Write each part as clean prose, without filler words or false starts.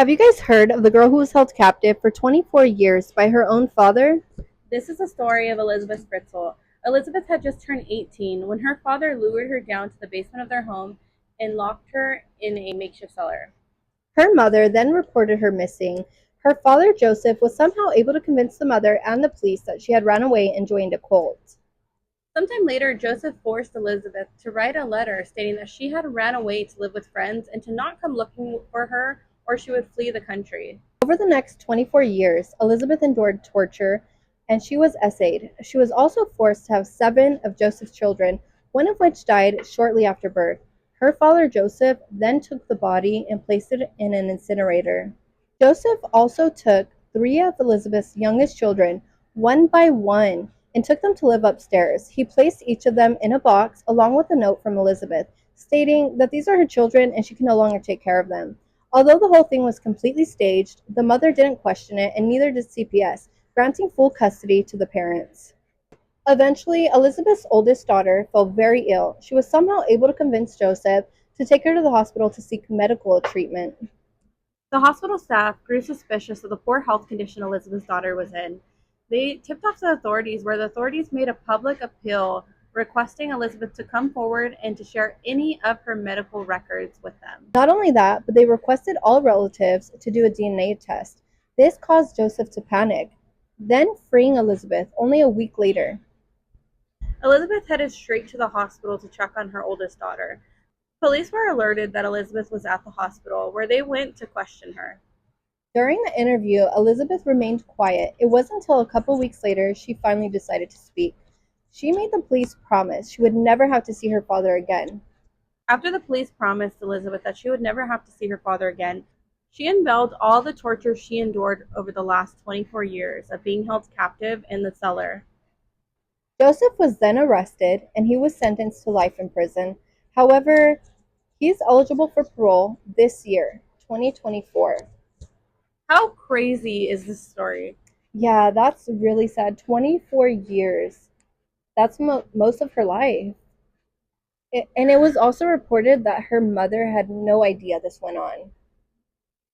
Have you guys heard of the girl who was held captive for 24 years by her own father? This is the story of Elizabeth Fritzl. Elizabeth had just turned 18 when her father lured her down to the basement of their home and locked her in a makeshift cellar. Her mother then reported her missing. Her father, Joseph, was somehow able to convince the mother and the police that she had run away and joined a cult. Sometime later, Joseph forced Elizabeth to write a letter stating that she had ran away to live with friends and to not come looking for her or she would flee the country. Over the next 24 years, Elizabeth endured torture and she was essayed. She was also forced to have 7 of Joseph's children, one of which died shortly after birth. Her father, Joseph, then took the body and placed it in an incinerator. Joseph also took 3 of Elizabeth's youngest children, one by one, and took them to live upstairs. He placed each of them in a box along with a note from Elizabeth, stating that these are her children and she can no longer take care of them. Although the whole thing was completely staged, the mother didn't question it, and neither did CPS, granting full custody to the parents. Eventually, Elizabeth's oldest daughter fell very ill. She was somehow able to convince Joseph to take her to the hospital to seek medical treatment. The hospital staff grew suspicious of the poor health condition Elizabeth's daughter was in. They tipped off the authorities, where the authorities made a public appeal requesting Elizabeth to come forward and to share any of her medical records with them. Not only that, but they requested all relatives to do a DNA test. This caused Joseph to panic, then freeing Elizabeth only a week later. Elizabeth headed straight to the hospital to check on her oldest daughter. Police were alerted that Elizabeth was at the hospital, where they went to question her. During the interview, Elizabeth remained quiet. It wasn't until a couple weeks later she finally decided to speak. She made the police promise she would never have to see her father again. After the police promised Elizabeth that she would never have to see her father again, she unveiled all the torture she endured over the last 24 years of being held captive in the cellar. Joseph was then arrested and he was sentenced to life in prison. However, he's eligible for parole this year, 2024. How crazy is this story? Yeah, that's really sad. 24 years. That's most of her life. And it was also reported that her mother had no idea this went on.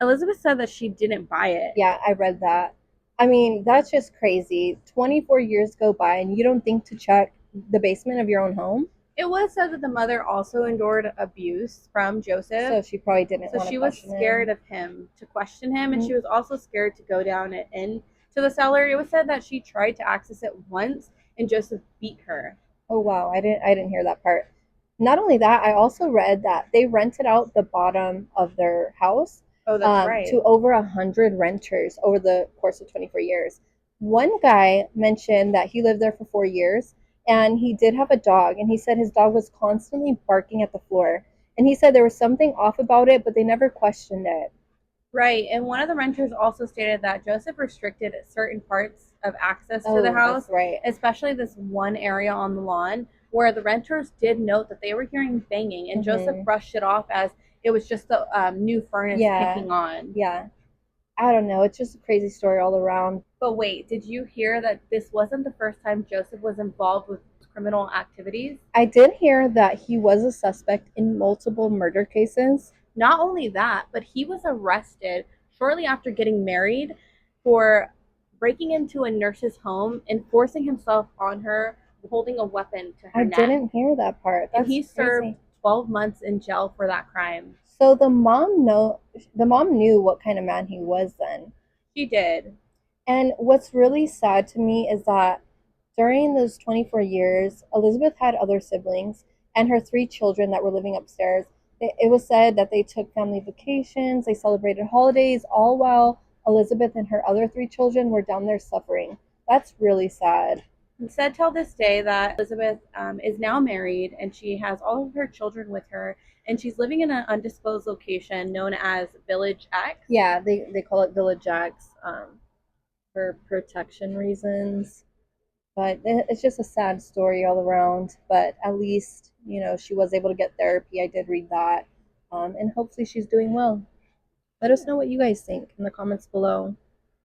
Elizabeth said that she didn't buy it. Yeah, I read that. I mean, that's just crazy. 24 years go by and you don't think to check the basement of your own home? It was said that the mother also endured abuse from Joseph, So she probably didn't so want to she was question scared him. of him to question him, and Mhm. she was also scared to go down it into the cellar. It was said that she tried to access it once, and Joseph beat her. Oh wow, I didn't hear that part. Not only that, I also read that they rented out the bottom of their house Oh, that's right. to over 100 renters over the course of 24 years. One guy mentioned that he lived there for 4 years and he did have a dog, and he said his dog was constantly barking at the floor. And he said there was something off about it, but they never questioned it. Right, and one of the renters also stated that Joseph restricted certain parts of access to the Oh, that's house, right. especially this one area on the lawn where the renters did note that they were hearing banging, and Joseph Hmm. brushed it off as it was just the new furnace Yeah, kicking on. yeah. I don't know. It's just a crazy story all around. But wait, did you hear that this wasn't the first time Joseph was involved with criminal activities? I did hear that he was a suspect in multiple murder cases. Not only that, but he was arrested shortly after getting married for breaking into a nurse's home and forcing himself on her, holding a weapon to her I neck. didn't hear that part. And That's he served crazy. 12 months in jail for that crime. So the mom knew what kind of man he was then. She did. And what's really sad to me is that during those 24 years, Elizabeth had other siblings and her 3 children that were living upstairs. It was said that they took family vacations, they celebrated holidays, all while Elizabeth and her other 3 children were down there suffering. That's really sad. It's said till this day that Elizabeth is now married and she has all of her children with her, and she's living in an undisclosed location known as Village X. Yeah, they call it Village X for protection reasons. But it's just a sad story all around. But at least, she was able to get therapy. I did read that. And hopefully she's doing well. Let us know what you guys think in the comments below.